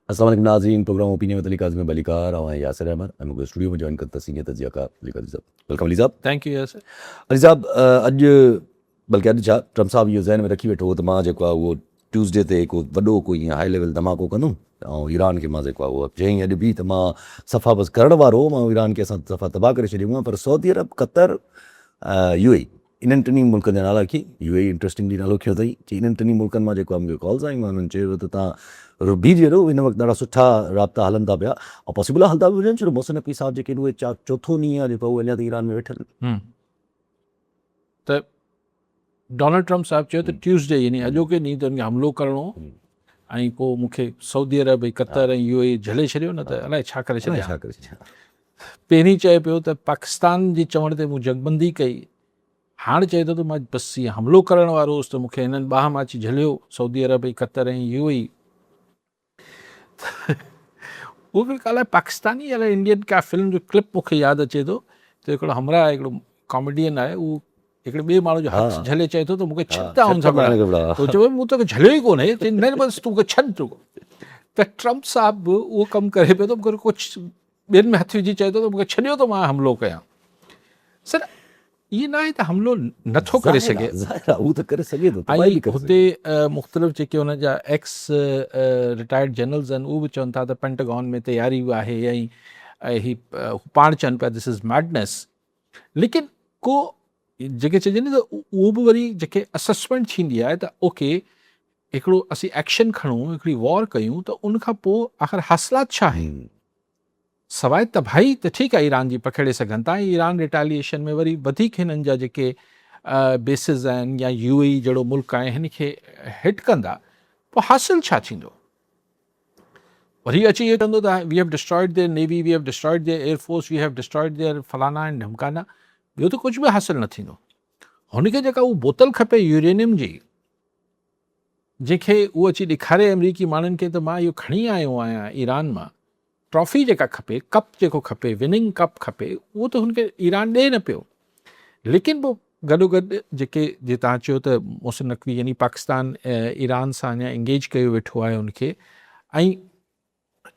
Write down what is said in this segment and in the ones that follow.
अस्सलाम वालेकुम नाज़रीन, प्रोग्राम ओपिनियन में अली काज़िम में बलीकार और यासिर अहमद हम लोग स्टूडियो में जॉइन करता सीनियर तजियाकार Ali Qazi sahab. Welcome Ali sahab. Thank you Yasir. Ali sahab अॼु बल्कि अॼु छा ट्रम्प साहब इहो ज़हन में रखी वेठो हो त मां जेको आहे उहो ट्यूसडे ते हिकु वॾो कोई ईअं हाई लेवल धमाको कंदुमि ऐं ईरान खे मां जेको आहे उहो चईं अॼु बि त मां सफ़ा बसि करण वारो मां ईरान खे असां सफ़ा तबाह करे छॾियूं आहे। पर सऊदी अरब, कतर, UAE इन्हनि टिनी मुल्कनि जा नाला खी UAE इंट्रस्टिंगली नालो खयो अथई। चई इन्हनि टिनी मुल्कनि मां जेको आहे मूंखे कॉल्स आयूं हुननि चयो त तव्हां बीहजी वञो, हिन वक़्तु ॾाढा सुठा राब्ता हलनि था पिया ऐं पॉसिबल आहे हलंदा बि हुजनि। छो मोहसिन नक़वी साहब जेके उहे चोथों ॾींहुं आहे जेको उहे अञा ताईं ईरान में वेठल। त डोनाल्ड ट्रम्प साहब चयो त ट्यूसडे यानी अॼोके ॾींहुं ते उनखे हमिलो करिणो ऐं पोइ मूंखे सऊदी अरब ऐं कतर ऐं UAE झले छॾियो, न त अलाए छा करे छॾिया। छा करे छॾिया। पहिरीं चए पियो त पाकिस्तान जी चवण ते मूं जगबंदी कई, हाणे चए थो त मां बसि ईअं हमिलो करण वारो हुउसि त मूंखे हिननि ॿाह मां अची झलियो सऊदी अरब ऐं कतर ऐं UAE। उहो बि अलाए पाकिस्तानी अलाए इंडियन का फिल्म जो क्लिप मूंखे यादि अचे थो त हिकिड़ो हमरा हिकिड़ो कॉमेडियन आहे, उहो हिकिड़े ॿिए माण्हू जो हथु झले चए थो त मूंखे छॾंदा हुन सां त चवे मूं तोखे झलियो ई कोन्हे, न बसि तूं छॾ तूं। त ट्रम्प साहब बि उहो कमु करे पियो त मूंखे कुझु ॿियनि में हथु विझी चए थो त मूंखे छॾियो त मां हमिलो कयां। सर इहे न आहे त हमिलो नथो करे सघे, उहो त करे सघे थो। ऐं हुते मुख़्तलिफ़ जेके हुन जा एक्स रिटायर्ड जनरल्स आहिनि उहे बि चवनि था त पेंटागन में तयारी आहे ऐं ही पाण चवनि पिया दिस इज़ मैडनेस। लेकिन को जेके चइजे न त उहो बि वरी जेके असेसमेंट थींदी आहे त ओके हिकिड़ो असीं एक्शन खणूं, हिकिड़ी वॉर कयूं त उनखां पोइ आख़िर हासिलात छा आहे। सवाइ तबाही त ठीकु आहे ईरान जी पखेड़े सघनि था, ईरान रिटेलिएशन में वरी वधीक हिननि जा जेके बेसिस आहिनि या UAE जहिड़ो मुल्क आहे हिन खे हिट कंदा, पोइ हासिल छा थींदो। वरी अची इहो चवंदो त we have destroyed their navy, we have destroyed their air force, we have destroyed their फलाना ऐं ढमकाना, ॿियो त कुझु बि हासिल न थींदो। हुनखे जेका उहा बोतल खपे यूरेनियम जी, जंहिंखे उहो अची ॾेखारे अमरीकी माण्हुनि खे त मां इहो खणी आयो आहियां ईरान मां, ट्रॉफी जेका खपे, कप जेको खपे, विनिंग कप खपे, उहो त हुनखे ईरान ॾिए न पियो। लेकिन पोइ गॾोगॾु जेके जीअं तव्हां चयो त मोहसिन नक़वी यानी पाकिस्तान ईरान सां अञा एंगेज कयो वेठो आहे उनखे, ऐं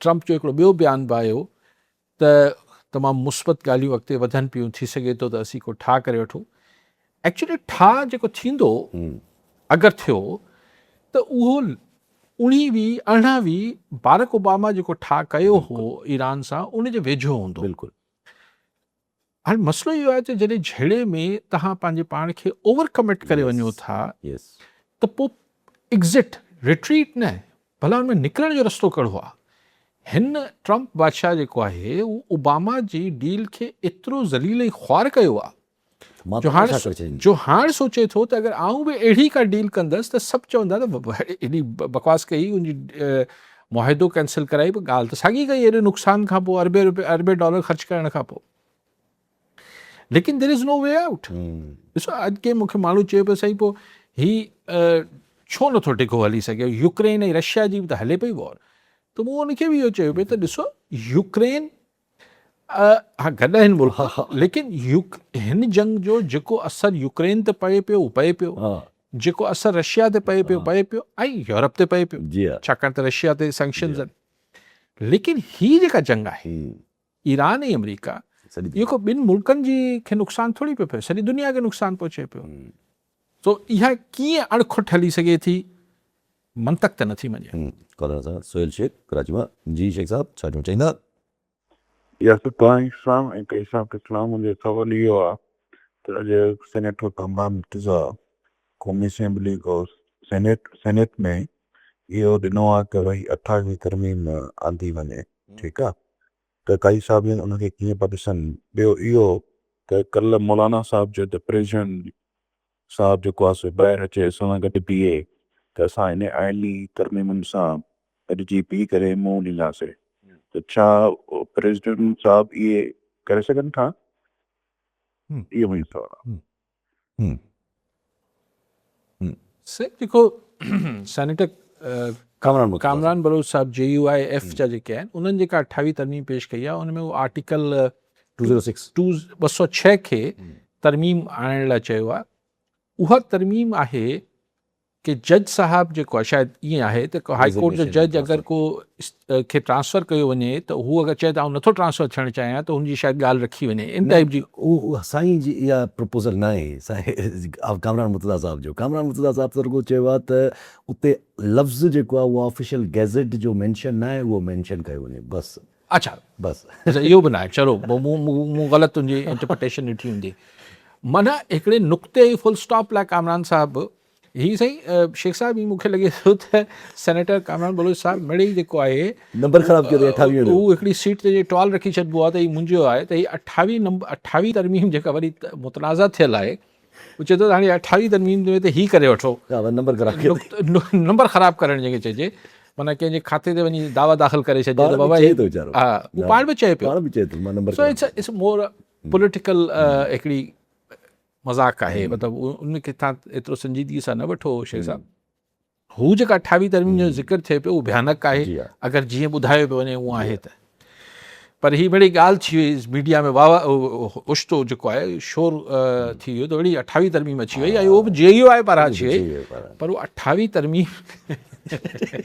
ट्रम्प जो हिकिड़ो ॿियो बयानु बि आयो त तमामु मुस्बत ॻाल्हियूं अॻिते वधनि पियूं, थी सघे थो त असीं को ठाह करे वठूं। एक्चुअली ठाह जेको थींदो अगरि थियो त उहो 1920 बारक ओबामा जेको ठाह कयो हो ईरान सां उनजे वेझो हूंदो। बिल्कुलु। हाणे मसइलो इहो आहे त जॾहिं झेड़े में तव्हां पंहिंजे पाण खे ओवर कमिट करे वञो था त पोइ एग्ज़िट रिट्रीट न, भला हुन में निकिरण जो रस्तो कहिड़ो आहे। हिन ट्रम्प बादशाह जेको आहे उहो ओबामा जी डील खे एतिरो ज़लील ऐं ख्वार कयो आहे जो हाणे सोचे थो त अगरि आऊं बि अहिड़ी का डील कंदसि त सभु चवंदा त एॾी बकवास कई, उनजी मुआहिदो कैंसिल कराई, पर ॻाल्हि त साॻी कई एॾे नुक़सान खां पोइ, अरबे डॉलर ख़र्च करण खां पोइ। लेकिन there is no way out. ॾिसो अॼु के मूंखे माण्हू चयो पियो सही, पोइ ही छो नथो टिको हली सघे, यूक्रेन ऐं रशिया जी बि त हले पई वॉर। त मूं उनखे बि इहो चयो पियो त ॾिसो यूक्रेन हा गॾु आहिनि मुल्क, लेकिन हिन जंग जो जेको असरु यूक्रेन ते पए पियो उहो पए पियो, जेको असरु रशिया ते पए पियो ऐं यूरोप ते पए पियो, छाकाणि त रशिया ते सैंक्शन्स आहिनि। लेकिन ही जेका जंग आहे ईरान ऐं अमेरिका, इहो को ॿिनि मुल्कनि जी खे नुक़सानु थोरी पियो पए, सॼी दुनिया खे नुक़सानु पहुचे पियो। सो इहा कीअं अणखुट हली सघे थी, मंतक त नथी मञे। सोहेल शेख कराची मां। जी शेख साहब छा चवणु चाहींदा? इस्लाम ऐं कई साहब खे इस्लाम। मुंहिंजो सवाल इहो आहे त अॼु सेनेटर कामरान मुर्तज़ा क़ौमी असेंबली को सेनेट में इहो ॾिनो आहे की भई 28वीं तरमीम आंदी वञे, ठीकु आहे, त काई साहब उनखे कीअं पिया ॾिसनि। ॿियो इहो त कल्ह मौलाना साहब जो त प्रेसिडेंट साहब जेको आहे सो ॿाहिरि अचे असां सां गॾु बीहे त असां इन आइनी तरमीमुनि सां गॾिजी बीह करे मुंहुं ॾींदासीं, त छा प्रेसिडेंट साहब इहे करे सघनि था? इहो मुंहिंजो सवाल आहे। जेको सेनेटर कामरान बलोच साहब JUIF जा जेके आहिनि उन्हनि जेका 28वीं तरमीम पेश कई आहे, उनमें उहो आर्टिकल 206 खे तरमीम आणण लाइ चयो आहे। उहा तरमीम आहे कि जज साहब जेको आहे शायदि ईअं आहे त हाई कोर्ट जो Resignation जज अगरि को खे ट्रांसफ़र कयो वञे त हू अगरि चए त आउं नथो ट्रांसफ़र थियणु चाहियां त हुनजी शायदि ॻाल्हि रखी वञे इन टाइप जी। उहो साईं जी इहा प्रपोज़ल न आहे साईं कामरान मुर्तज़ा साहब जो। कामरान मुर्तज़ा साहब सर चयो आहे त उते लफ़्ज़ जेको आहे उहो ऑफिशियल गैज़ेट जो मेंशन न आहे, उहो मेंशन कयो वञे बसि अच्छा बसि। अच्छा इहो बि न आहे, चलो मूं ग़लति तुंहिंजी इंटरप्रिटेशन ॾिठी हूंदी। माना हिकिड़े नुक़्ते ई फुल स्टॉप लाइ कामरान साहब ही साईं शेख साहब ही मूंखे लॻे थो त सेनेटर कामरान बलोच साहब मिड़ई जेको आहे नंबर ख़राबु कयो अथई 28 जो। हू हिकिड़ी सीट ते जे टॉल रखी छॾिबो आहे त हीउ मुंहिंजो आहे त हीअ 28 तरमीम जेका वरी मुतनाज़ा थियल आहे हू चए थो त हाणे 28 तरमीम में त ही करे वठो नंबर ख़राबु कयो नंबर ख़राबु करणु जंहिंखे चइजे, माना कंहिंजे खाते ते वञी दावा दाख़िल करे छॾिजे पाण त बि बाबा चए थो वीचारो। हा हू पाण बि चए पियो। पाण बि चए थो मां number so it's more political हिकिड़ी मज़ाक आहे, मतिलबु उनखे तव्हां एतिरो संजीदगी सां न वठो शेख साहब। हू जेका 28 तरमीम जो ज़िक्र थिए पियो उहो भयानक आहे जी हा। अगरि जीअं ॿुधायो पियो वञे उहो आहे त। पर ही मिड़ी ॻाल्हि थी हुई मीडिया में वाह उछतो जेको आहे शोर थी वियो त वरी 28 तरमीम अची वई ऐं उहो बि JUI पारां अची वई, पर उहो 28 तरमीम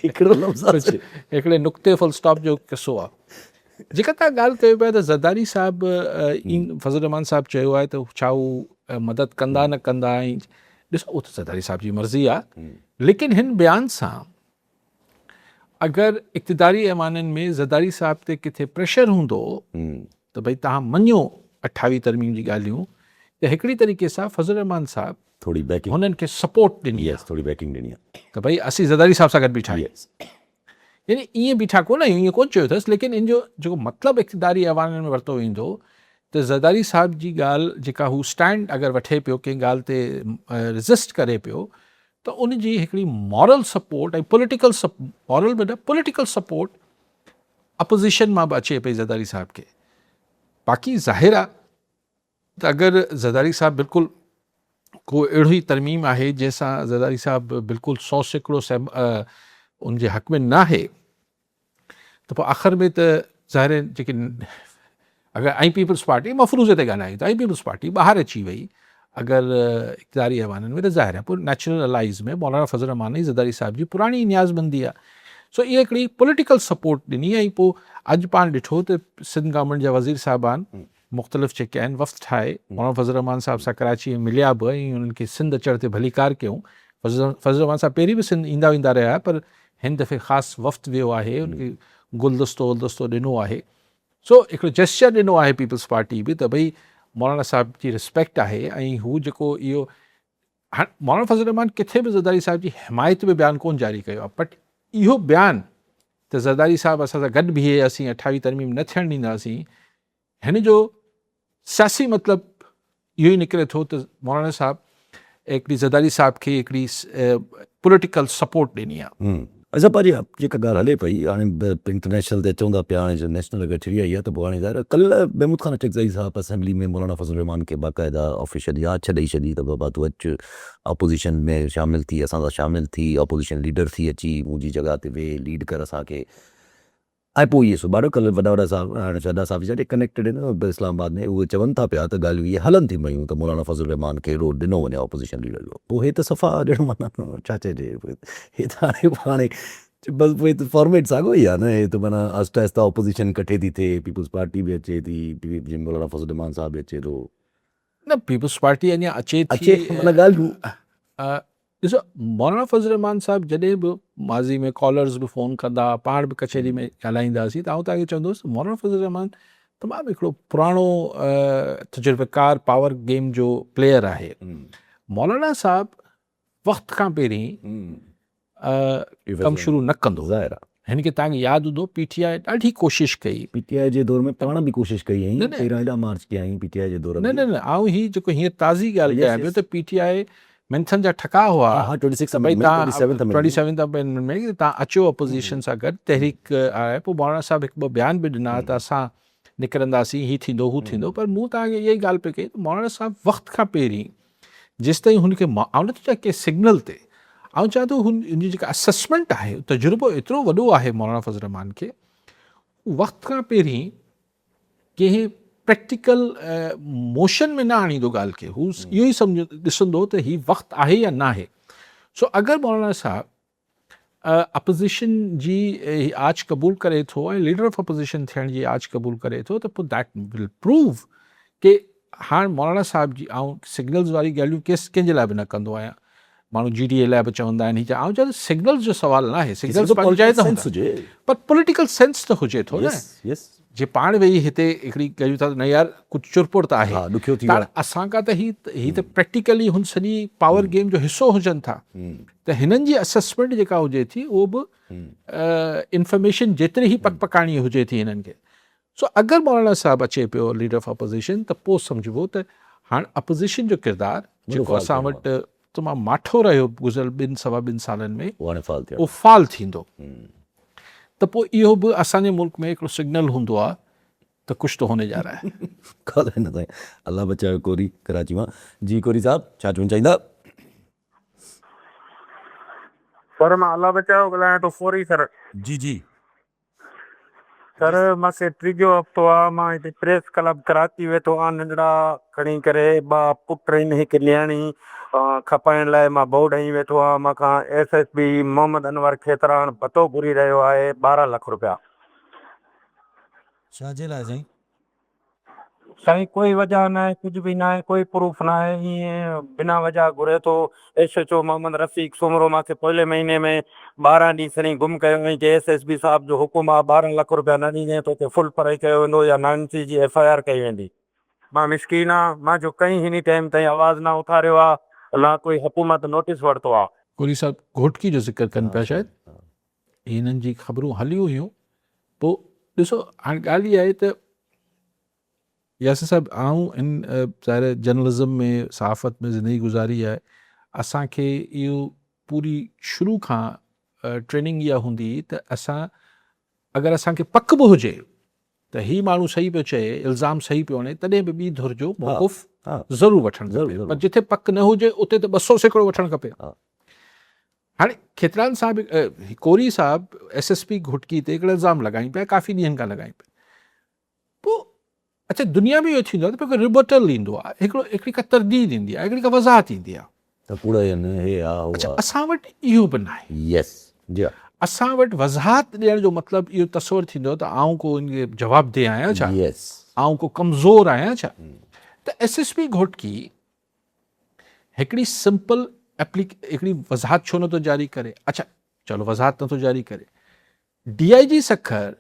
हिकिड़ो लफ़्ज़ आहे। हिकिड़े नुक़्ते फुल स्टॉप जो किसो आहे। जेका तव्हां ॻाल्हि कयो पिया त ज़रदारी साहब फज़ल रहमान साहब चयो आहे त छा हू मदद कंदा न कंदा, ऐं ॾिसो उहो त ज़रदारी साहब जी मर्ज़ी आहे, लेकिन हिन बयान सां अगरि इक़्तिदारी ऐवाननि में ज़रदारी साहब ते किथे प्रेशर हूंदो त भई तव्हां मञो 28 तरमीम जी ॻाल्हियूं, त हिकिड़ी तरीक़े सां फज़ल रहमान साहब थोड़ी बैकिंग हुननि खे सपोर्ट ॾिनी यस थोड़ी बैकिंग ॾिनी आहे त भई असीं ज़रदारी साहब सां गॾु बीठा आहियूं। यस। यानी ईअं बीठा कोन आहियूं, ईअं कोन चयो अथसि, लेकिन इन जो जेको मतिलबु इक़्तिदारी ऐवाननि में वरितो वेंदो त ज़रदारी साहब जी ॻाल्हि जेका हू स्टैंड अगरि वठे पियो कंहिं ॻाल्हि ते रेज़िस्ट करे पियो त उनजी हिकिड़ी मॉरल सपोर्ट ऐं पॉलिटिकल मॉरल में न पॉलिटिकल सपोर्ट अपोज़िशन मां बि अचे पई ज़रदारी साहब खे। बाक़ी ज़ाहिर आहे त अगरि ज़रदारी साहब बिल्कुलु को अहिड़ो ई तरमीम आहे जंहिंसां ज़रदारी साहब बिल्कुलु 100% उनजे हक़ में न आहे त पोइ आख़िर में त ज़ाहिर जेके अगरि ऐं पीपल्स पार्टी मफ़रूज़े ते ॻाल्हायूं त ऐं पीपल्स पार्टी ॿाहिरि अची वई अगरि इक़्तिदारी ऐवाननि में, त ज़ाहिर आहे पोइ नेचुरल अलाइज़ में मौलाना फज़ल रहमान ई ज़रदारी साहब जी पुराणी न्याज़बंदी आहे। सो इहा हिकिड़ी पॉलिटिकल सपोर्ट ॾिनी। ऐं पोइ अॼु पाण ॾिठो त सिंध गवर्नमेंट जा वज़ीर साहिबान मुख़्तलिफ़ जेके आहिनि वफ़्त ठाहे मौलाना फज़ल रहमान साहब सां कराची में मिलिया बि ऐं उन्हनि खे सिंध अचण ते भलीकार कयूं। फज़ल रहमान साहब पहिरीं बि सिंध ईंदा वेंदा रहिया, पर हिन दफ़े ख़ासि वफ़्त वियो आहे, उनखे गुलदस्तो वुलदस्तो ॾिनो आहे। सो हिकिड़ो जेस्चर ॾिनो आहे पीपल्स पार्टी बि त भई मौलाना साहब जी रिस्पेक्ट आहे। ऐं हू जेको इहो मौलाना फज़ल रहमान किथे बि ज़रदारी साहब जी हिमायत में बयानु कोन जारी कयो आहे, बट इहो बयानु त ज़रदारी साहब असां सां गॾु बीहे, असीं 28 तरमीम न थियणु ॾींदासीं, हिन जो सियासी मतिलबु इहो ई निकिरे थो त मौलाना साहब हिकिड़ी ज़रदारी साहब खे हिकिड़ी पॉलिटिकल सपोर्ट ॾिनी आहे। अच्छा पर जेका ॻाल्हि हले पई हाणे इंटरनेशनल ते चवंदा पिया हाणे जो नेशनल अगरि थी वई आहे त पोइ हाणे ज़ाहिर कल्ह महमूद ख़ान अचकज़ई साहब असेंबली में मौलाना फज़ल रहमान खे बाक़ाइदा ऑफिशियल यादि छॾे छॾी त बाबा तूं अचु अपोज़िशन में शामिलु थी, असां सां शामिलु थी, अपोज़िशन लीडर थी अची मुंहिंजी जॻह ते वेह लीड कर असांखे। ऐं पोइ इहे सुभाणे कल्ह वॾा वॾा साहब हाणे वॾा साहब जेके कनेक्टेड आहिनि इस्लामाबाद में, उहे चवनि था पिया त ॻाल्हियूं इहे हलनि थी पयूं त मौलाना फज़ल रहमान खे रोल ॾिनो वञे अपोज़िशन लीडर जो। पोइ हे त सफ़ा ॾियणो माना छा चइजे, हे त हाणे बसि पोइ त फॉर्मेट साॻियो ई आहे न। हे त माना आहिस्ता आहिस्ता अपोज़िशन कठे थी थिए, पीपल्स पार्टी बि अचे थी, मौलाना फज़ल रहमान साहब बि अचे थो, न पीपल्स पार्टी अञा अचे अचे माना ॻाल्हियूं ॾिसो मौलाना फज़ल रहमान साहब जॾहिं बि माज़ी में कॉलर्स बि फ़ोन कंदा, पाण बि कचहरी में ॻाल्हाईंदासीं, त आउं तव्हांखे चवंदुसि मौलाना फज़ल रहमान तमामु हिकिड़ो पुराणो तजुर्बेकार पावर गेम जो प्लेयर आहे। मौलाना साहब वक़्त खां पहिरीं कमु शुरू न कंदो। ज़ाहिर आहे हिन खे तव्हांखे यादि हूंदो PTI ॾाढी कोशिशि कई, PTI जे दौर में पाण बि कोशिशि कई हुई, 13 हेॾा मार्च कया हुई PTI जे दौर में। न आउं ही जेको हींअर ताज़ी ॻाल्हि कयां पियो त PTI मैंथन जा ठका हुआ, हा 26 भई तव्हां 27 में 27 अमेंडमेंट में कि तव्हां अचो अपोज़िशन सां गॾु, तहरीक आहे। पोइ मौलाना साहब हिकु ॿ बयान बि ॾिना त असां निकिरंदासीं, हीअ थींदो हू थींदो। पर मूं तव्हांखे इहा ई ॻाल्हि पई कई त मौलाना साहब वक़्त खां पहिरीं जेसिताईं हुनखे आउं नथो चाहियां कंहिं सिग्नल ते, आउं चाहियां थो हुनजी जेका असेसमेंट आहे, तजुर्बो एतिरो वॾो आहे मौलाना फज़ल रहमान खे, वक़्त खां पहिरीं कंहिं प्रैक्टिकल मोशन में न आणींदो ॻाल्हि खे। हू इहो ई ॾिसंदो त हीउ वक़्तु आहे या न आहे। सो अगरि मौलाना साहब अपोज़िशन जी आज क़बूल करे थो ऐं लीडर ऑफ अपोज़िशन थियण जी आज क़बूल करे थो, त पोइ दैट विल प्रूव के हाणे मौलाना साहब जी आउं सिग्नल्स वारी ॻाल्हियूं कंहिंजे लाइ बि न कंदो आहियां। माण्हू GDA लाइ बि चवंदा आहिनि, हीअ आउं चवां सिग्नल्स जो सुवाल न आहे, सिग्नल्स पंचायत हूंदा, पर पॉलिटिकल सेंस त हुजे थो न। जे पाण वेही हिते हिकिड़ी कयूं था न यार कुझु चुरपुर त आहे, ॾुखियो थी त असां खां त ही त प्रैक्टिकली हुन सॼी पावर गेम जो हिसो हुजनि था, त हिननि जी असेसमेंट जेका हुजे थी उहो बि इंफॉर्मेशन जेतिरी ई पकपकाणी हुजे थी हिननि खे। सो अगरि मौलाना साहब अचे पियो लीडर ऑफ अपोज़िशन, त पोइ सम्झिबो त हाणे अपोज़िशन जो किरदारु जेको असां वटि तमामु माठो रहियो गुज़िरियल 2-2.25 सालनि में, उहो फाल थींदो। त पोइ इहो बि असांजे मुल्क में हिकिड़ो सिग्नल हूंदो आहे त कुझु त होने जा रहा है। ॻाल्हाए न साईं, अलाह बचायो। कोरी कराची मां जी, कोरी साहब छा चवणु चाहींदा? सर मां अलाह बचायो ॻाल्हायां थो फौरी सर। जी जी सर मूंखे टीजो हफ़्तो आहे, मां हिते प्रेस क्लब कराची वेठो आहियां, नंढड़ा खणी करे 2 पुट आहिनि, हिकु न्याणी खपाइण लाइ मां बोर्ड हणी वेठो आहियां। मूंखां SSB मोहम्मद अनवर खेतरान पतो घुरी रहियो आहे 12 लाख रुपया। छाजे लाइ साईं? साईं कोई वजह न आहे, कुझु बि न आहे, कोई प्रूफ न आहे, ईअं बिना वजह घुरे थो। SHO मोहम्मद रफ़ीक सुमरो मूंखे पोइ महीने में 12 ॾींहं खणी गुम कयो ऐं SSB साहब जो हुकुम आहे 12 लाख रुपया न ॾींदे तोखे फुल पढ़ाई कयो वेंदो या 9C जी FIR कई वेंदी। मां मिसकीन आहियां, मां जो कई हिन टाइम ताईं आवाज़ न उथारियो आहे, अलाह कोई हुकूमत नोटिस वरितो आहे। कोरी साहब घोटकी जो ज़िक्र कनि पिया, शायदि हिननि जी ख़बरूं हलियूं हुयूं। पोइ ॾिसो हाणे ॻाल्हि इहा आहे त यासिर साहब आऊं इन ज़ाहिर जर्नलिज़म में सहाफ़त में ज़िंदगी गुज़ारी आहे, असांखे इहो पूरी शुरू खां ट्रेनिंग इहा हूंदी त असां अगरि असांखे पक बि हुजे त ही माण्हू सही पियो चए, इल्ज़ाम सही पियो वञे, तॾहिं बि ॿी धुर जो मौक़ुफ़ ज़रूरु वठणु खपे, पर जिथे पक न हुजे उते त 200 सैकड़ो वठणु खपे। हाणे खेतरान साहब कोरी साहब SSP घुटकी ते हिकिड़ो इल्ज़ाम लॻाइनि पिया, काफ़ी ॾींहंनि खां लॻाइनि पिया। पोइ अच्छा दुनिया में इहो थींदो आहे त हिकिड़ो रिबटल ईंदो आहे, हिकिड़ी का तरदीद ईंदी आहे, हिकिड़ी का वज़ाहत ईंदी आहे त कूड़ा आहिनि, हे आहे। अच्छा असां वटि इहो बि न आहे। यस जी, असां वटि वज़ाहत ॾियण जो मतिलबु इहो तस्वुरु थींदो त आऊं को इनखे जवाबु ॾे आहियां छा, आऊं को कमज़ोर आहियां छा। त SSP घोटकी हिकिड़ी सिंपल हिकिड़ी वज़ाहत छो नथो जारी करे? अच्छा चलो वज़ाहत नथो जारी करे, DIG सखर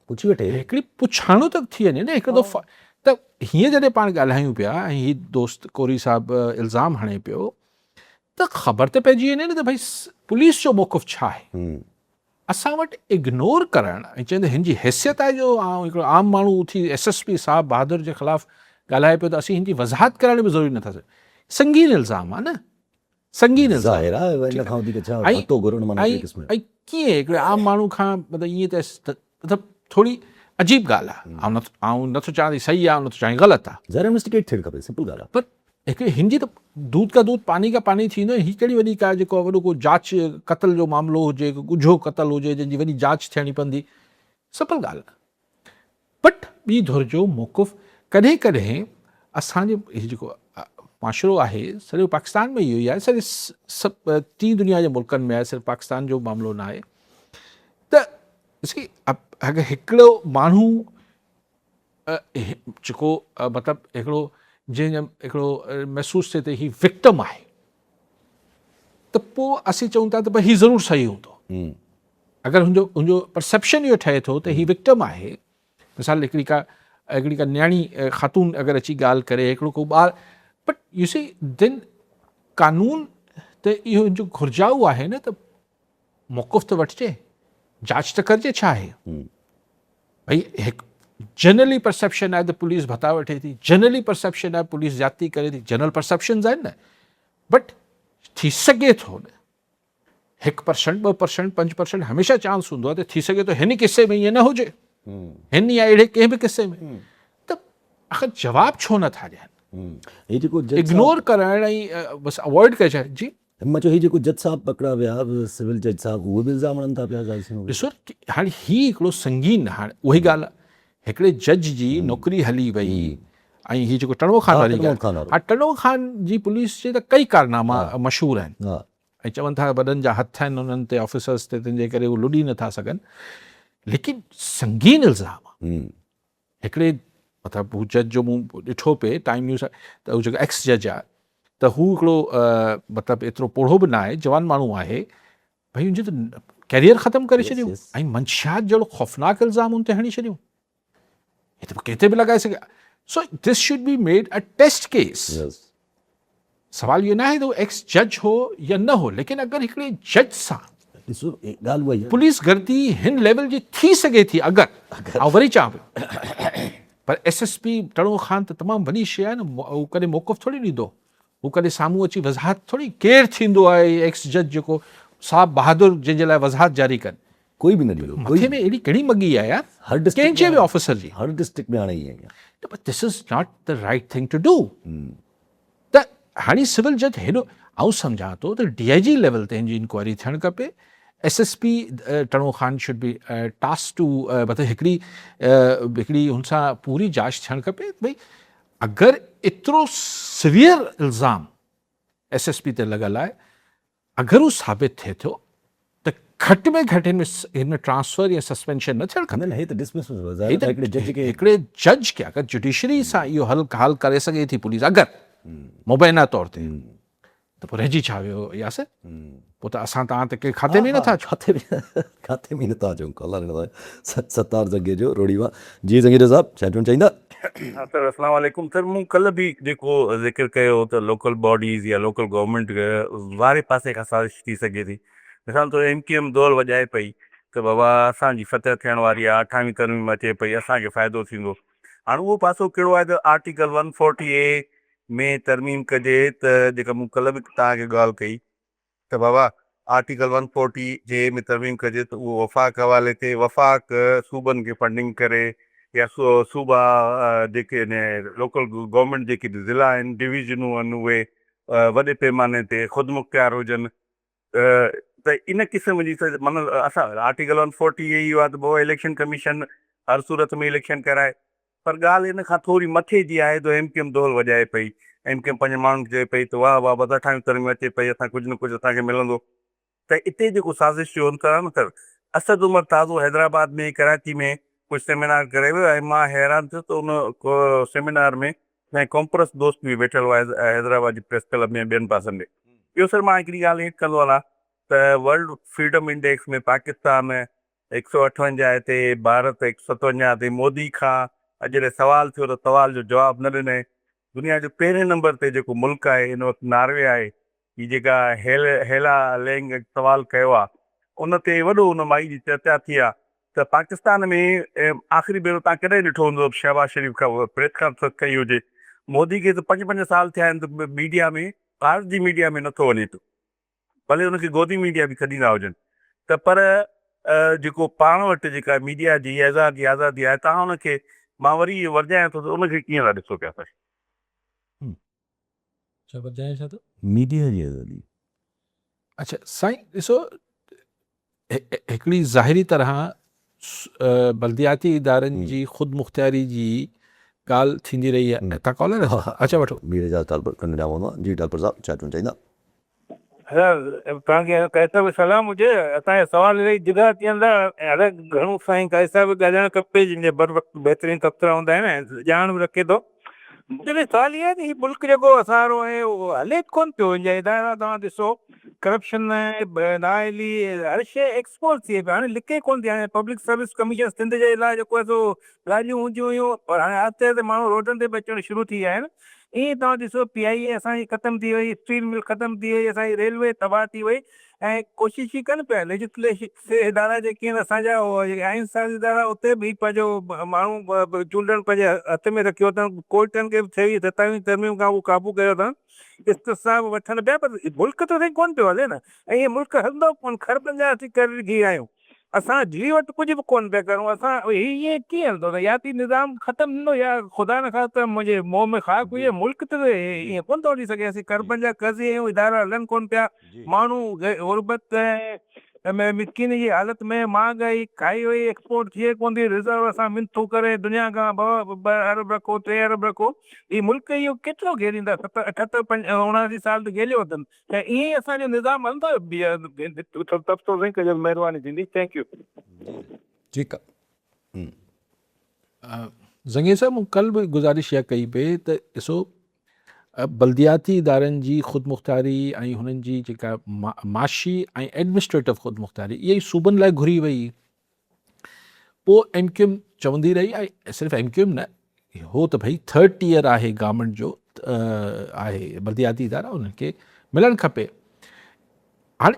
पुछी वठे, हिकिड़ी पुछाणो त थी वञे न हिकु दफ़ो। त हीअं जॾहिं पाण ॻाल्हायूं पिया ऐं हीअ दोस्त कोरी साहब इल्ज़ाम हणे पियो, त ख़बर त पइजी वञे न त भई पुलिस जो मौक़िफ़ छा आहे। असां वटि इग्नोर करणु ऐं चवंदे हिन जी हैसियत आहे जो हिकिड़ो आम माण्हू उथी SSP साहब बहादुर जे ख़िलाफ़ु ॻाल्हाए पियो, त असीं हिन जी वज़ाहत करण बि ज़रूरी नथा सघूं। संगीन इल्ज़ाम आहे न, संगीन इल्ज़ाम। ऐं कीअं हिकिड़े आम माण्हू खां मतिलबु ईअं त मतिलबु थोरी अजीब ॻाल्हि आहे। आऊं नथो चवां सही आहे, नथो चवां ग़लति आहे, इन्वेस्टिगेट थियणु खपे, सिंपल ॻाल्हि आहे। पर हिकिड़ी हिन जी त दूध का दूध पानी का पानी थींदो। हीअ कहिड़ी वॾी का जेको वॾो को जांच क़तल जो मामिलो हुजे, ॻुझो क़तल हुजे जंहिंजी वॾी जांच थियणी पवंदी, सिंपल ॻाल्हि आहे। बट ॿी धुर जो मौक़िफ़ कॾहिं कॾहिं असांजे हीअ जेको माशरो आहे सॼो पाकिस्तान में इहो ई आहे, सॼे सभु 3 दुनिया जे मुल्कनि में आहे, सिर्फ़ु पाकिस्तान जो मामिलो न आहे। त ॾिसी अगरि हिकिड़ो माण्हू जेको मतिलबु हिकिड़ो जंहिं हिकिड़ो महसूसु थिए त हीअ विक्टिम आहे, त पोइ असीं चऊं था त भई हीउ ज़रूरु सही हूंदो। अगरि हुनजो परसेप्शन इहो ठहे थो त हीउ विक्टिम आहे, मिसाल हिकिड़ी का न्याणी ख़ातून अगरि अची ॻाल्हि करे, हिकिड़ो को ॿार, बट यू सी देन कानून त इहो जो घुर्जाऊ आहे न, त मौक़िफ़ त वठिजे, जांच त करिजे छा आहे। भई हिकु जनरली परसेप्शन आहे त पुलिस भता वठे थी, जनरली परसेप्शन आहे पुलिस ज्यादती करे थी, जनरल परसेप्शन्स आहिनि न, बट थी सघे थो न 1%, 2%, 5% हमेशह चांस हूंदो आहे त थी सघे थो हिन किसे में ईअं न हुजे, हिन या अहिड़े कंहिं बि किसे में, त आख़िर जवाबु छो नथा ॾियनि? इग्नोर करणु ऐं बसि अवॉइड करे छॾ। जी मां चयो, हीअ जेको जज साहब पकड़ा विया, सिविल जज साहब, उहे बि इल्ज़ाम हणनि था पिया। ॾिसो हाणे हीअ हिकिड़ो संगीन, हाणे उहा ई ॻाल्हि आहे, हिकिड़े जज जी नौकिरी हली वई ऐं हीअ जेको टणो खान वारी ॻाल्हि, टणो खान जी पुलिस जे त कई कारनामा मशहूरु आहिनि, ऐं चवनि था वॾनि जा हथ आहिनि उन्हनि ते ऑफिसर्स ते, तंहिंजे करे उहे लुॾी नथा सघनि। लेकिन संगीन इल्ज़ाम हिकिड़े मतिलबु हू जज जो मूं ॾिठो पिए टाइम न्यूज़, त हू जेको एक्स जज आहे त हू हिकिड़ो मतिलबु एतिरो पोढ़ो बि न आहे, जवान माण्हू आहे, भई हुनजो त कैरियर ख़तमु करे छॾियो ऐं मंशियात जहिड़ो ख़ौफ़नाक इल्ज़ाम हुन ते हणी छॾियो, हे त किथे बि लॻाए सघे। So this should be made a test case. सवाल इहो न आहे त उहो एक्स जज हो या न हो, लेकिन अगरि हिकिड़े जज सां ॾिसो ॻाल्हि उहा ई आहे, पुलिस गर्दी हिन लेवल जी थी सघे थी अगरि, ऐं वरी चवां पियो पर SSP टणो ख़ान त तमामु वॾी शइ आहे न, हू कॾहिं मौक़ुफ़ थोरी ॾींदो, हू कॾहिं साम्हूं अची वज़ाहत थोरी, केरु थींदो आहे एक्स जज जेको साहब बहादुर जंहिंजे लाइ वज़ाहत जारी कनि, कोई बि न ॾींदो, मथे में अहिड़ी कहिड़ी मगी आहे यार हर डिस्ट्रिक्ट कंहिंजे बि ऑफिसर जी। हर डिस्ट्रिक्ट में हाणे ईअं आहे। But this is not the right thing to do. त हाणे सिविल जज हेॾो, आउं सम्झां थो त DIG लेवल ते हिनजी इंक्वायरी थियणु खपे। SSP टणो Khan should be task to, मतिलबु हिकिड़ी हुन सां पूरी जांच थियणु खपे। भई अगरि एतिरो सिवियर इल्ज़ाम SSP ते लॻल आहे, अगरि हू साबित थिए थो त घटि में घटि हिन ट्रांसफर या सस्पेंशन न थियणु खपे। न हे त डिसमिस हे त हिकिड़े जज खे अगरि जुडिशरी सां इहो हल करे सघे थी पुलिस अगरि मुबैना तौर ते, त पोइ रहिजी छा वियो यासिर, पोइ त असां तव्हां त के खाते में नथा अचूं। खाते में नथा अचूं। सत्तार जंगे जो रोड़ीवा जी जंगीर साहब छा चवणु चाहींदा? हाँ सर, अस्सलाम वालेकुम सर। मूं कल्ह बि जेको ज़िक्र कयो त लोकल बॉडीज़ या लोकल गवर्नमेंट वारे पासे खां साज़िश थी सघे थी। मिसाल तौर MQM दौर वॼाए पई त बाबा असांजी फतह थियण वारी आहे, 28वीं तरमीम अचे पई, असांखे फ़ाइदो थींदो। हाणे उहो पासो कहिड़ो आहे त आर्टिकल 140A में तरमीम कजे, त जेका मूं कल्ह बि तव्हांखे ॻाल्हि कई त बाबा आर्टिकल 140J में तरमीम कजे त उहो वफ़ाक़ हवाले थिए, वफ़ाक़ सूबनि खे फंडिंग करे, या सूबा जेके लोकल गवर्नमेंट जेके ज़िला आहिनि, डिवीज़नूं आहिनि, उहे वॾे पैमाने ते ख़ुदि मुख्तियार हुजनि। त इन क़िस्म जी माना असां आर्टिकल 140A इहो आहे त पोइ इलेक्शन कमीशन हर सूरत में इलेक्शन कराए, पर ॻाल्हि इन खां थोरी मथे जी आहे त MQM दौर वॼाए पई। MQM पंहिंजे माण्हुनि खे चए पई त वाह वाह बस 28वीं तरमीम अचे पई, असां कुझु न कुझु असांखे मिलंदो। त इते जेको साज़िश जो हुन न सर, असद उमर ताज़ो हैदराबाद में कराची में कुझु सेमिनार करे वियो ऐं मां हैरान थियो त उन सेमिनार में ऐं कॉम्प्रेस दोस्त बि वेठल हुआ हैदराबाद जी प्रेस क्लब में ॿियनि पासनि में। ॿियो सर मां हिकिड़ी ॻाल्हि हेठि कंदो हलां त वर्ल्ड फ्रीडम इंडेक्स में पाकिस्तान 158 ते, भारत 157 ते। मोदी खां अॼु जॾहिं सवाल थियो त सवाल जो जवाबु न ॾिनई। दुनिया जो पहिरें नंबर ते जेको मुल्क आहे हिन वक़्तु नॉर्वे आहे, ही जेका हेला लेंग सवाल कयो आहे उन ते वॾो हुन माई जी चर्चा थी आहे त पाकिस्तान में आख़िरी भेरो तव्हां कॾहिं ॾिठो हूंदो शहबाज शरीफ़ खां प्रेस कॉन्फ्रेंस कई हुजे, मोदी खे त 5-5 साल थिया आहिनि त मीडिया में, भारत जी मीडिया में नथो वञे थो, भले हुनखे गोदी मीडिया बि कढी था हुजनि। त पर जेको पाण वटि जेका मीडिया जी आज़ादी आहे, तव्हां हुनखे, मां वरी वरजायां थो त उनखे कीअं था ॾिसो पिया? मीडिया जी आज़ादी, अच्छा साईं ॾिसो, हिकिड़ी ज़ाहिरी तरह बल्दियाती इदारनि जी ख़ुदि मुख़्तियारी जी ॻाल्हि थींदी रही आहे। तव्हां कॉलर? अच्छा वठो। मीडिया जा तालपुर कंदा हूंदो जी। तालपुर साहब छा चवणु चाहींदा? तव्हांखे कैसा बि सलाम हुजे। असांजा सवाल इलाही जिदा थियनि था ऐं हर घणो साईं कैसा बि ॻाल्हाइणु खपे, जंहिंजे बर वक़्तु बहितरीनु तबसरा हूंदा आहिनि, ॼाण बि रखे थो। जॾहिं सवाल इहो आहे त हीउ मुल्क जेको असां वारो आहे उहो हले कोन पियो। हिन जा इदारा तव्हां ॾिसो, करप्शन आहे, नाअहली, हर शइ एक्सपोज़ थिए पई। हाणे लिके कोन थी। हाणे पब्लिक सर्विस कमीशन सिंध जे लाइ जेको आहे सो ॻाल्हियूं हूंदियूं हुयूं, पर हाणे आहिस्ते आहिस्ते माण्हू रोडनि ते बि अचणु शुरू थी विया आहिनि। ईअं तव्हां ॾिसो PIA असांजी ख़तमु थी वई, स्टील मिल ख़तमु थी वई, असांजी रेलवे तबाह थी वई, ऐं कोशिशि ई कनि पिया लेजिस्लेशन इदारा जेके आहिनि असांजा, आहिनि साज़ इदारा, उते बि पंहिंजो माण्हू चूंडण पंहिंजे हथ में रखियो अथनि। कोर्टनि खे बि 27वीं तरमीम खां उहो काबू कयो अथनि, इस्तिसाब वठनि पिया, पर मुल्क त सही कोन पियो हले न। ऐं इहे मुल्क हलंदो कोन, ख़रबनि जा असीं करे घी आहियूं, असां जी वटि कुझु बि कोन पिया करूं। असां हीअं कीअं हलंदो? त या ती निज़ाम ख़तमु थींदो, या ख़ुदा न ख़ास्ता मुंहिंजे मुंहं में ख़ाक हुजे। मुल्क त ईअं कोन थो हली सघे। असीं क़र्ज़नि जा कर्ज़ आहियूं, इदारा हलनि कोन पिया, माण्हू गुरबत मिसकिन जी हालत में महांगाई खाई हुई एक्सपोर्ट थिए कोन थी रिजर्व असां मिनथूं करे दुनिया खां ॿ अरब रखो 3 अरब रखो ही मुल्क इहो केतिरो घेरींदा 78 साल त गेलियो अथनि त ईअं ई असांजो निज़ाम हलंदो तफ़्तो साईं कजो महिरबानी थींदी थैंक यू ठीकु आहे ज़ंगीर साहब मूं कल बि गुज़ारिश इहा कई पे त ॾिसो बल्दियाती इदारनि जी ख़ुदमुख़्तारी ऐं हुननि जी जेका माशी ऐं एडमिनिस्ट्रेटिव ख़ुदमुख़्तारी इहा ई सूबनि लाइ घुरी वई पोइ MQM चवंदी रही ऐं सिर्फ़ु MQM न हो त भई 3rd tier आहे गवर्नमेंट जो आहे बल्दियाती इदारा उन्हनि खे मिलणु खपे हाणे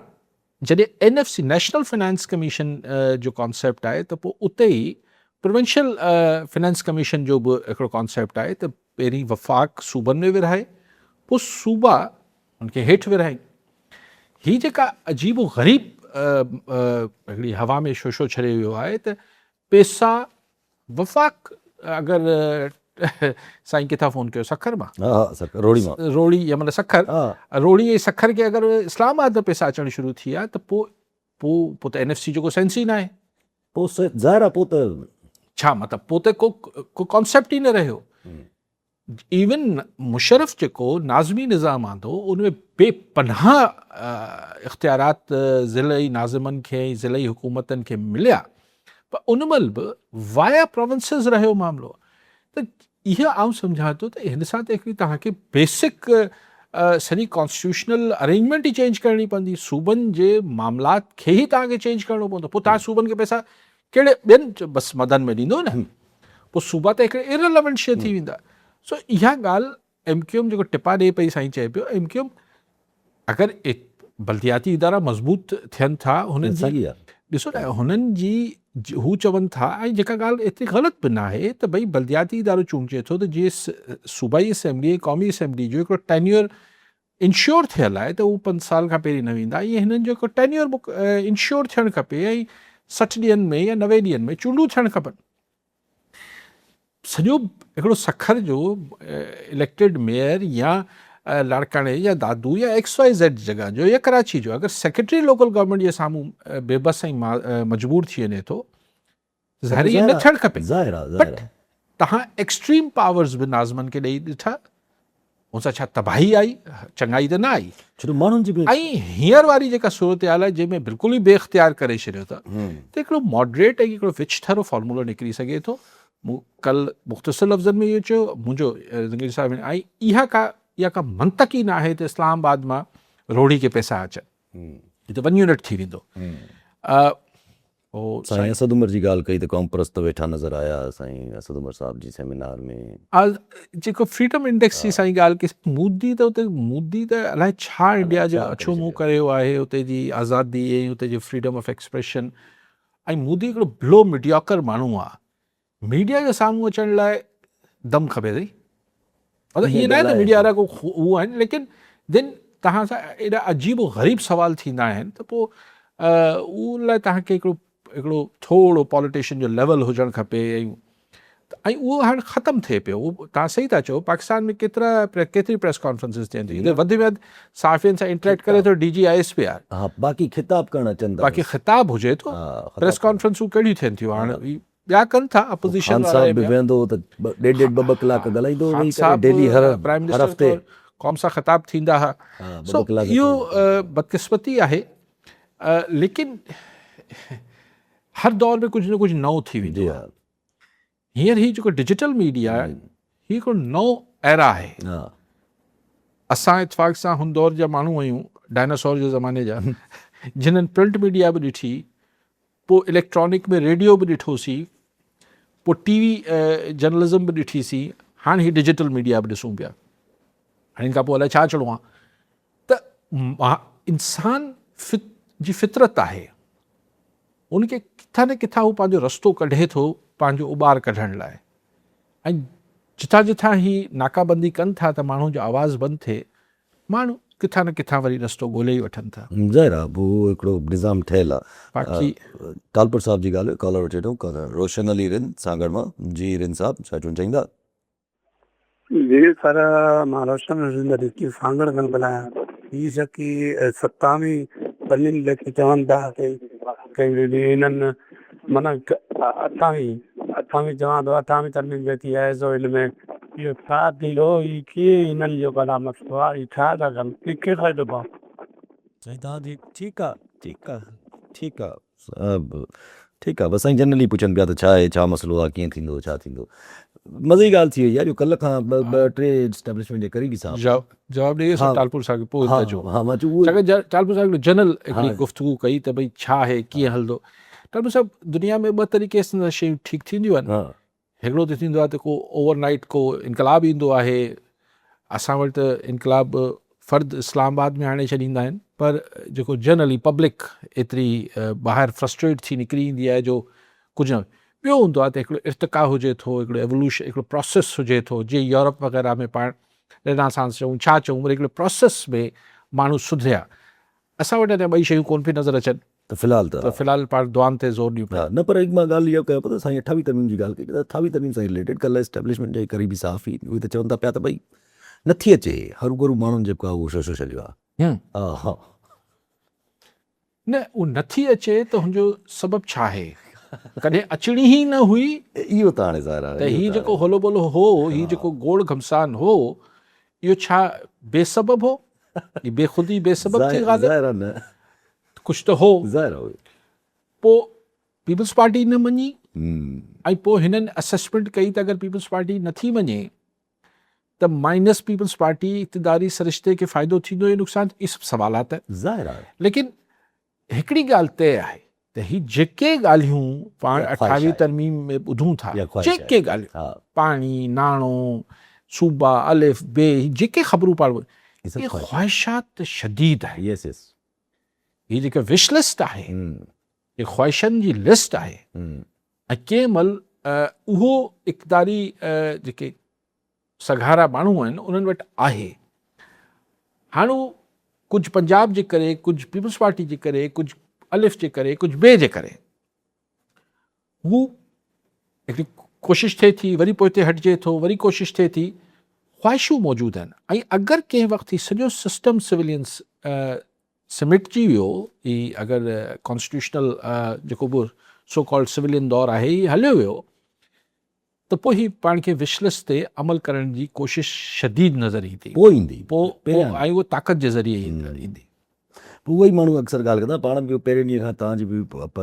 जॾहिं NFC नेशनल फाइनेंस कमीशन जो कॉन्सेप्ट आहे त पोइ उते ई प्रोविंशियल फाइनेंस कमीशन जो बि हिकिड़ो कॉन्सेप्ट आहे त पहिरीं वफ़ाक़ सूबनि में विरहाए पोइ सूबा हुनखे हेठि विरहाई हीअ जेका अजीबो ग़रीब हिकिड़ी हवा में शोशो छॾे वियो आहे त पैसा वफ़ाक़ अगरि साईं किथां फ़ोन कयो सखर मां हा सर रोड़ी मां रोड़ी या मतिलबु सखर रोड़ी ऐं सखर खे अगरि इस्लामाबाद में पैसा अचणु शुरू थी विया त पोइ त NFC जो को सेंस ई न आहे पोइ ज़ाहिर आहे पोइ त छा मतिलबु पोइ त को कॉन्सेप्ट ई न रहियो इवन मुशर्रफ जेको नाज़मी निज़ाम आंदो उनमें बेपनाह इख्तियारात ज़िलई नाज़िमनि खे ऐं ज़िलई हुकूमतनि खे मिलिया पर उन महिल बि वाया प्रोविंसिस रहियो मामिलो त इहा आउं सम्झां थो त हिन सां त हिकिड़ी तव्हांखे बेसिक सॼी कॉन्स्टिट्यूशनल अरेंजमेंट ई चेंज करणी पवंदी सूबनि जे मामलात खे ई तव्हांखे चेंज करिणो पवंदो पोइ तव्हां सूबनि खे पैसा कहिड़े ॿियनि बसि मदनि में ॾींदो न पोइ सूबा त हिकिड़े इररिलेवेंट शइ थी वेंदा सो इहा ॻाल्हि MQM जेको टिपा ॾिए पई साईं चए पियो MQM अगरि बल्दियाती इदारा मज़बूत थियनि था हुननि जी ॾिसो न हुननि जी हू चवनि था ऐं जेका ॻाल्हि एतिरी ग़लति बि न आहे त भई बल्दियाती इदारो चूंडे थो त जीअं सूबाई असेंबली क़ौमी असेंबली जो हिकिड़ो टेन्योर इंश्योर थियल आहे त उहो 5 साल खां पहिरीं न वेंदा ईअं हिननि जो हिकिड़ो टेन्योर बुक इंश्योर थियणु खपे ऐं 60 ॾींहंनि में या 90 ॾींहंनि में चूंडूं थियणु खपनि सॼो हिकिड़ो सखर जो इलेक्टेड मेयर या लाड़काणे या दादू या XYZ जॻह जो या कराची जो अगरि सेक्रेटरी लोकल गवर्नमेंट जे साम्हूं बेबस ऐं मजबूर थी वञे थो ज़ाहिर इहे न थियणु खपे बट तव्हां एक्सट्रीम पावर्स बि नाज़मनि खे ॾेई ॾिठा उन सां छा तबाही आई चङाई त न आई छो माण्हुनि जी ऐं हींअर वारी जेका सूरत हाल आहे जंहिंमें बिल्कुलु ई बेख्तियार करे छॾियो था त हिकिड़ो मॉडरेट ऐं हिकिड़ो विचथरो फॉर्मूलो निकिरी सघे थो मूं कल्ह मुख़्तसिर लफ़्ज़नि में इहो चयो मुंहिंजो ज़ंगीर साहिब ऐं इहा का मंतक ई न आहे त इस्लामाबाद मां रोड़ी खे पैसा अचनि ही त 1 यूनिट थी वेंदो साईं असद उमर जी ॻाल्हि कई त क़ौम परस्त वेठा नज़र आया साईं असद उमर साहिब जी सेमिनार में जेको फ्रीडम इंडेक्स जी साईं ॻाल्हि की मोदी त अलाए छा इंडिया जो अछो मुंहुं करियो आहे उते जी आज़ादी ऐं उते जी फ्रीडम ऑफ एक्सप्रेशन ऐं मोदी हिकिड़ो ब्लो मीडियाकर माण्हू आहे मीडिया जे साम्हूं अचण लाइ दम खपे अथई मतिलबु ईअं न आहे त मीडिया वारा को उहो आहिनि लेकिन देन तव्हां सां एॾा अजीबो ग़रीब सुवाल थींदा आहिनि त पोइ उन लाइ तव्हांखे हिकिड़ो थोरो पॉलिटिशियन जो लेवल हुजणु खपे ऐं उहो हाणे ख़तमु थिए पियो उहो तव्हां सही था चओ पाकिस्तान में केतिरी प्रेस कॉन्फ्रेंसिस थियनि थियूं वधि में वधि साफ़ियनि सां इंटरेक्ट करे थो DG ISPR बाक़ी ख़िताब करणु अचनि बाक़ी ख़िताब हुजे थो प्रेस कॉन्फ्रेंसूं कहिड़ियूं थियनि थियूं हाणे ॿिया कनि था अपोज़िशन वेंदो त 1.5-2 कलाक ॻाल्हाईंदो डेली प्राइम मिनिस्टर क़ौम सां ख़िताब थींदा हुआ सो इहो बदकिस्मती आहे लेकिन हर दौर में कुझु न कुझु नओं थी वेंदो आहे हींअर ही जेको डिजिटल मीडिया आहे ही हिकिड़ो नओं एरा आहे असां इतफ़ाक़ सां हुन दौर जा माण्हू आहियूं डायनासोर जे ज़माने जा जिन्हनि प्रिंट मीडिया बि ॾिठी पोइ इलेक्ट्रॉनिक में रेडियो बि ॾिठोसीं पोइ TV जर्नलिज़म बि ॾिठीसीं हाणे ही डिजिटल मीडिया बि ॾिसूं पिया हाणे हिन खां पोइ अलाए छा चवणो आहे त इंसान जी फितरत आहे उनखे किथां न किथां हू पंहिंजो रस्तो कढे थो पंहिंजो उॿार कढण लाइ ऐं जिथां जिथां ही नाकाबंदी कनि था त माण्हू जो आवाज़ु बंदि थिए माण्हू किथां न किथां वरी रस्तो ॻोल्हे ई वठनि था ज़ाहिर आहे पोइ हिकिड़ो निज़ाम ठहियलु आहे बाक़ी कालपुर साहिब जी ॻाल्हि कॉलर वठे थो रोशन अली रिन सागर मां जी रिन साहिब छा चवणु चाहींदा जी सर मां रोशन अली की सागर खां ॻाल्हायां हीअ जेकी 27 दलील लेके चवनि था की इन्हनि माना अठावीं चवां थो 28वीं तरमीम जेकी आहे सो हिन में इहो छा थींदो ही कीअं हिननि जो कला मसइलो आहे ही छा था कनि कंहिंखे फ़ाइदो पवंदो साईं तव्हांजी ठीकु आहे ठीकु आहे ठीकु आहे सभु ठीकु आहे बसि साईं जनरली पुछनि पिया त छा आहे छा मसइलो आहे कीअं थींदो छा थींदो मज़े जी ॻाल्हि थी वई आहे जो कल्ह खां ॿ टे एस्टेब्लिशमेंट जे करीबी साहब जवाब ॾेई हाँ, टालपुर साहिब पोइ हा हिते जो हा मां चयो छाकाणि टालपुर साहिब जनरल हिकिड़ी हाँ। गुफ़्तगू कई त भई छा आहे कीअं हलंदो टालपुर साहिब दुनिया में ॿ तरीक़े सां शयूं ठीकु थींदियूं आहिनि हा हिकिड़ो त थींदो आहे त को ओवरनाइट को इनकलाब ईंदो आहे असां वटि त इनकलाब फ़र्द इस्लामाबाद में आणे छॾींदा आहिनि पर जेको जनरली पब्लिक एतिरी ॿाहिरि फ्रस्ट्रेट थी निकिरी ईंदी आहे जो कुझु न ॿियो हूंदो आहे त हिकिड़ो इर्तिका हुजे थो हिकिड़ो एवोल्यूशन हिकिड़ो प्रोसेस हुजे थो जीअं यूरोप वग़ैरह में पाण रेनासांस चऊं छा चऊं पर हिकिड़े प्रोसेस में माण्हू सुधरिया असां वटि अञा ॿई शयूं कोन पियूं नज़र अचनि त फ़िलहालु त फ़िलहालु पाण दुआनि ते ज़ोर ॾियूं हा न पर हिकु मां ॻाल्हि इहो कयो पियो त साईं 28वीं तरमीम जी ॻाल्हि कई त 28वीं तरमीम सां रिलेटेड कल्ह एस्टेब्लिशमेंट जे करीबी साफ़ी उहे त चवनि था पिया त भई नथी अचे हरू भरू माण्हुनि जेको आहे उहो शोषो छॾियो आहे हा हा न उहो नथी अचे त हुनजो सबबु छा आहे कॾहिं अचणी ई न हुई इहो त हाणे ज़ाहिर आहे त हीउ जेको होलो बोलो हो हीउ जेको गोड़ घमसान हो इहो छा बेसबब हो ही बेख़ुदी बेसबब थी ॻाल्हि ज़ाहिर आहे न कुझु त हो ज़ाहिर आहे पोइ पीपल्स पार्टी न मञी ऐं पोइ हिननि असेसमेंट कई त अगरि पीपल्स पार्टी नथी मञे त माइनस पीपल्स पार्टी इक़्तिदारी सरिश्ते खे फ़ाइदो थींदो या नुक़सानु इहे सभु सवालात ज़ाहिर आहे लेकिन हिकिड़ी ॻाल्हि तय आहे त ही जेके ॻाल्हियूं पाण या ख़्वाहिश 28वीं आहे। तरमीम में ॿुधूं था या ख़्वाहिश जेके ॻाल्हियूं हा पाणी नाणो सूबा अलिफ बे जेके ख़बरूं पाण इहे सभु इहे ख़्वाहिश ख़्वाहिशात शदीद आहे यस यस हीअ जेका विश लिस्ट आहे इहे ख़्वाहिशनि जी लिस्ट आहे ऐं कंहिं महिल उहो इक़्तिदारी जेके सघारा माण्हू आहिनि उन्हनि वटि आहे हाणे कुझु पंजाब जे करे कुझु पीपल्स पार्टी जे करे कुझु अलिफ जे करे कुझु ॿिए जे करे हू हिकिड़ी कोशिशि थिए थी वरी पोइ हिते हटिजे थो वरी कोशिशि थिए थी ख़्वाहिशूं मौजूदु आहिनि ऐं अगरि कंहिं वक़्तु सॼो सिस्टम सिविलियंस सिमटजी वियो ही अगरि कॉन्स्टिट्यूशनल जेको बि सो कॉल्ड सिविलियन दौरु आहे ही हलियो वियो त पोइ ही पाण खे विशलिस्ट ते अमल करण जी कोशिशि शदीद नज़र ईंदी पोइ ईंदी पोइ ऐं उहो ताक़त जे ज़रिए ईंदी पोइ उहे ई माण्हू अक्सर ॻाल्हि कंदा पाण बि पहिरें ॾींहं खां तव्हांजी बि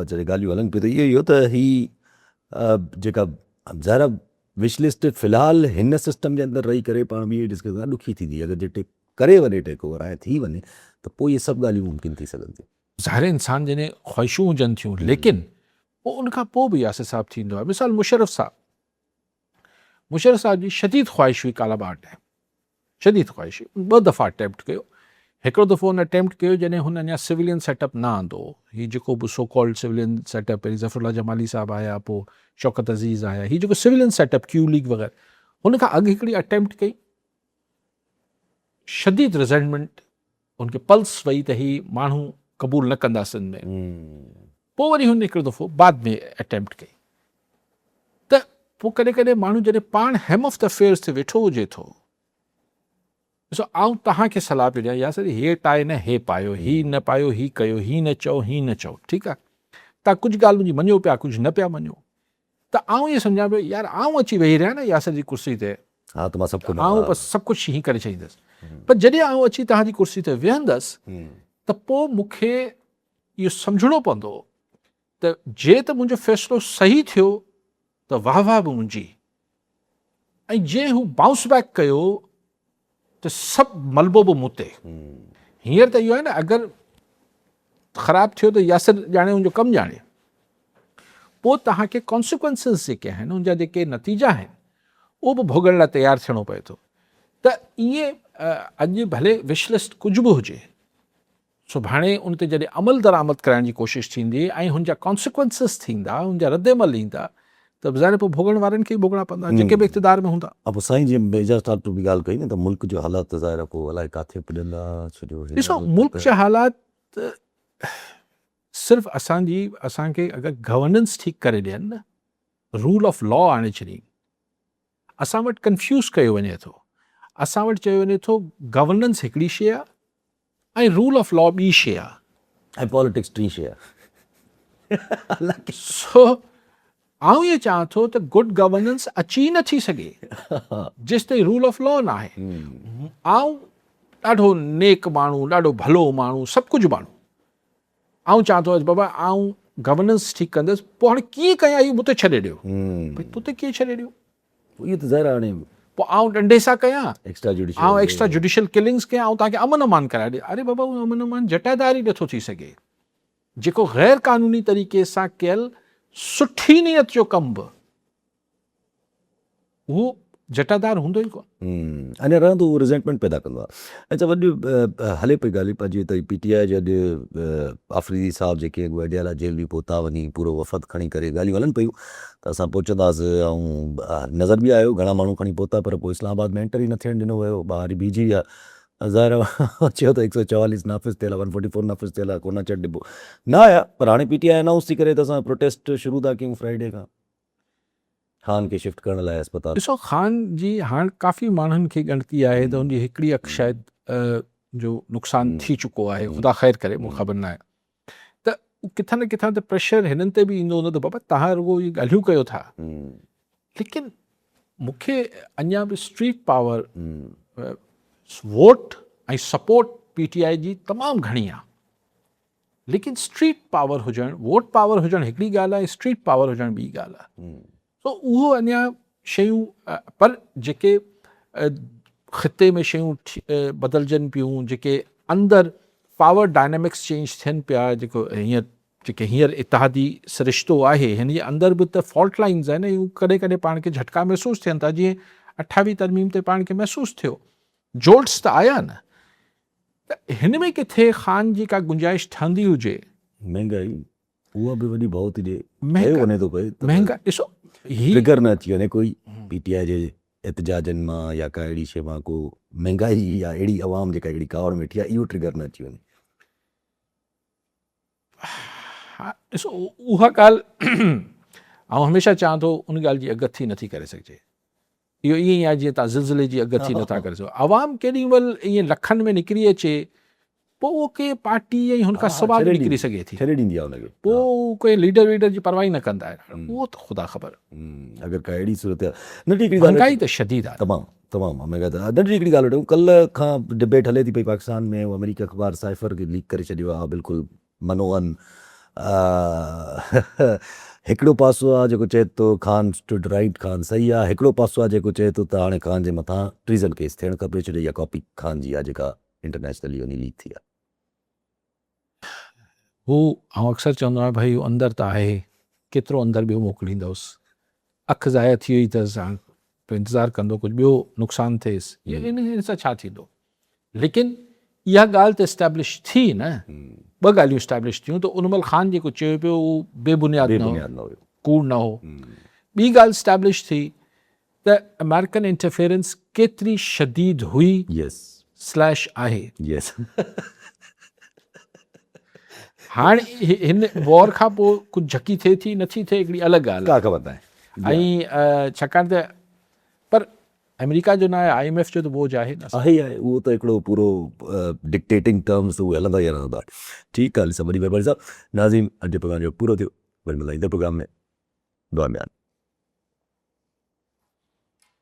चरे ॻाल्हियूं हलनि पियूं त इहो ई हो त ही जेका ज़ाहिर विशलिस्ट फ़िलहालु हिन सिस्टम जे अंदरि रही करे पाण बि इहे ॾिस करे ॾुखी थींदी अगरि जे करे वञे टेक ओवर ऐं थी वञे त पोइ इहे सभु ॻाल्हियूं मुमकिन थी सघनि थियूं ज़ाहिर इंसान जॾहिं ख़्वाहिशूं हुजनि थियूं लेकिन पोइ उनखां पोइ बि यासिर साहब थींदो आहे मिसाल मुशर्रफ साहब जी शदीद ख़्वाहिश हुई कालाबाग में शदीद ख़्वाहिश हुई 2 दफ़ा अटैम्प्ट कयो हिकिड़ो दफ़ो हुन अटैम्प्ट कयो जॾहिं हुन अञा सिविलियन सेटअप न आंदो हीउ जेको बि सो कॉल्ड सिविलियन सेटअप पहिरीं ज़फ़रुल्ला जमाली साहब आया पोइ शौकत अज़ीज़ आया हीउ जेको सिविलियन सेटअप क्यू लीग वग़ैरह हुन खां अॻु हिकिड़ी अटैम्प्ट कई शदीद रिज़ेंटमेंट उनखे पल्स वई त ही माण्हू क़बूल न कंदा सिंध में पोइ वरी हुन हिकिड़ो दफ़ो बाद में अटैम्प्ट कई त पोइ कॾहिं कॾहिं माण्हू जॾहिं पाण हेम ऑफ द अफेयर्स ते वेठो हुजे थो ॾिसो आउं तव्हांखे सलाह पियो ॾियां या सर हे टाए न हे पायो ही न पायो ही कयो ही न चओ ही न चओ ठीकु आहे तव्हां कुझु ॻाल्हि मुंहिंजी मञो पिया कुझु न पिया मञो त आउं इहो सम्झां पियो यार आउं अची वेही रहियां न यासर जी कुर्सी ते हा त मां सभु कुझु आउं बसि सभु कुझु हीअं करे छॾींदुसि पर जॾहिं आउं अची तव्हांजी कुर्सी ते वेहंदुसि त पोइ मूंखे इहो सम्झणो पवंदो त जे त मुंहिंजो फ़ैसिलो सही थियो त वाह वाह बि मुंहिंजी ऐं जे हू बाउंस बैक कयो त सभु मलबो बि मूं ते हींअर त इहो आहे न अगरि ख़राबु थियो त यासिर ॼाणे हुनजो कमु ॼाणे पोइ तव्हांखे कॉन्सिक्वेंसिस जेके आहिनि उनजा जेके नतीजा आहिनि उहो बि भोगण लाइ तयारु थियणो पए थो त ईअं अॼु भले विशलिस्ट कुझु बि हुजे सुभाणे उन ते जॾहिं अमल दरामद कराइण जी कोशिशि थींदी ऐं हुनजा कॉन्सिक्वेंसिस थींदा हुनजा रद्दमल ईंदा त ज़ाहिर पोइ भोगण वारनि खे ई भोगणा पवंदा जेके बि इक़्तिदार में हूंदा अब साईं जीअं एजाज़ टाटू बि ॻाल्हि कई न त मुल्क जो हालात ज़ाहिर को अलाए किथे पुॼंदा छो ॾिसो मुल्क जा हालात सिर्फ़ु असांखे अगरि गवर्नेंस ठीकु करे ॾियनि न रूल ऑफ लॉ आणे छॾी असां वटि कंफ्यूज़ कयो वञे थो असां वटि चयो वञे थो गवर्नेंस हिकिड़ी शइ आहे ऐं रूल ऑफ लॉ ॿी शइ आहे ऐं पॉलिटिक्स टी शइ आहे सो आउं इहो चाहियां थो त गुड गवर्नेंस अची नथी सघे जेसि ताईं रूल ऑफ लॉ न आहे। आउं ॾाढो नेक माण्हू, ॾाढो भलो माण्हू, सभु कुझु माण्हू, आउं चाहियां थो बाबा आउं गवर्नेंस ठीकु कंदुसि, पोइ हाणे कीअं कयां इहो मूंते छॾे ॾियो। भई तोते कीअं छॾे ॾियो? इहो त ज़ाहिर आहे हाणे पोइ आउं डंडे सां कयां, एक्स्ट्रा जुडिशियल आउं एक्स्ट्रा जुडिशियल किलिंग्स कयां, ऐं तव्हांखे अमन अमान कराए ॾिए। अरे बाबा उहो अमन अमान जटादारी नथो थी सघे। जेको गैर कानूनी तरीक़े सां कयल सुठी नियत जो कमु बि उहो जटादार हूंदो ई कोन। अञा रहंदो, उहो रिज़ेंटमेंट पैदा कंदो आहे। अच्छा, वॾियूं हले पई ॻाल्हि पर जीअं त PTI जे अॼु आफ़रीदी साहब जेके अॼु जेल बि पहुता वञी पूरो वफ़द खणी करे ॻाल्हियूं हलनि पियूं, त असां पहुचंदासीं ऐं नज़र बि आयो घणा माण्हू खणी पहुता, पर पोइ इस्लामाबाद में एंटर ई न थियणु ॾिनो वियो, ॿाहिरि बीठी आहे। ज़ाहिर चयो त 144 नाफ़िज़ थियल आहे, 144 नाफ़िज़ थियल आहे, कोन चढ़ ॾिबो न आया। पर हाणे PTI अनाउंस थी करे त असां प्रोटेस्ट शुरू था कयूं फ्राइडे खां ख़ान खे शिफ्ट करण लाइ अस्पताल। ॾिसो ख़ान जी हाणे काफ़ी माण्हुनि खे ॻणती आहे त उनजी हिकिड़ी अखि शायदि जो नुक़सानु थी चुको आहे, ख़ुदा ख़ैर करे, मूंखे ख़बर न आहे। त किथां न किथां त प्रेशर हिननि ते बि ईंदो हूंदो त बाबा तव्हां रुॻो इहे ॻाल्हियूं कयो था, लेकिन मूंखे अञा बि स्ट्रीट पावर, वोट ऐं सपोर्ट PTI जी तमामु घणी आहे, लेकिन स्ट्रीट पावर हुजणु, वोट पावर हुजणु हिकिड़ी ॻाल्हि आहे, स्ट्रीट पावर हुजणु ॿी ॻाल्हि आहे। सो उहो अञा शयूं, पर जेके ख़िते में शयूं बदिलजनि पियूं, जेके अंदरि पावर डायनेमिक्स चेंज थियनि पिया, जेको हींअर इतिहादी सिरिश्तो आहे हिन जे अंदरि बि त फॉल्ट लाइन्स आहिनि, इहो कॾहिं कॾहिं पाण खे झटका महसूसु थियनि था। जीअं 28वीं तरमीम ते पाण खे महसूसु थियो, जोल्ट्स त आया न, त हिन में किथे ख़ान जी का गुंजाइश ठहंदी हुजे। महांगाई उहा बि वॾी भउ थी ॾिए, महांगा वञे थो पए महांगा ॾिसो ही ट्रिगर न अची वञे कोई PTI जे एतिजाजनि मां या का अहिड़ी शइ मां को महांगाई या अहिड़ी आवाम जेका अहिड़ी कावड़ वेठी आहे, इहो ट्रिगर न अची वञे। हा ॾिसो उहा ॻाल्हि आउं हमेशह चाहियां थो उन ॻाल्हि जी अगथी नथी करे सघिजे। इहो ईअं ई आहे जीअं तव्हां ज़िलज़िले जी अगथी नथा करे सघो। आवाम केॾी महिल ईअं लखनि में निकिरी अचे, पोइ उहो के पार्टी ऐं हुनखां सवाइ बि निकिरी सघे थी, छॾे ॾींदी आहे हुनखे, पोइ कोई लीडर वीडर जी परवाही न कंदा आहिनि, उहो त ख़ुदा ख़बर। अगरि का अहिड़ी सूरत नंढी हिकिड़ी महांगाई त शदीद आहे, तमामु महांगाई। त नंढी हिकिड़ी ॻाल्हि वठूं, कल्ह खां डिबेट हले थी पई पाकिस्तान में, उहो अमेरिका अख़बार साइफ़र खे लीक करे छॾियो आहे, बिल्कुलु मनोअन। हिकिड़ो पासो आहे जेको चए थो ख़ान स्टूड राइट, ख़ान सही आहे, हिकिड़ो पासो आहे जेको चए थो त हाणे ख़ान जे मथां ट्रीज़न केस थियणु खपे, छो इहा कॉपी ख़ान जी आहे जेका इंटरनेशनली वञी लीक थी आहे। हू आउं अक्सर चवंदो आहियां भाई अंदरि त आहे, केतिरो अंदरि ॿियो मोकिलींदोसि, अखि ज़ाया थी वई त हाणे इंतज़ारु कंदो कुझु ॿियो नुक़सानु थिएसि, इन सां छा थींदो। लेकिन इहा ॻाल्हि त इस्टेब्लिश थी न, ॿ ॻाल्हियूं इस्टेब्लिश थियूं, त उनमल ख़ान जेको चयो पियो उहो बेबुनियाद न हो, कूड़ न हो। ॿी ॻाल्हि इस्टेब्लिश थी त अमेरिकन इंटरफेरेंस केतिरी शदीद हुई स्लैश आहे। हाणे हिन वॉर खां पोइ कुझु झकी थिए थी नथी थिए हिकिड़ी अलॻि ॻाल्हि आहे, ख़बर न आहे। ऐं छाकाणि त पर अमेरिका जो न आहे, IMF जो त बोझ आहे न, आहे उहो त हिकिड़ो पूरो डिक्टेटिंग टर्म्स उहे हलंदा ई रहंदा। ठीकु आहे, वॾी महिरबानी साहब। नाज़ीम, अॼु प्रोग्राम जो पूरो थियो, वरी मिलंदा ईंदड़ प्रोग्राम में। दुआ में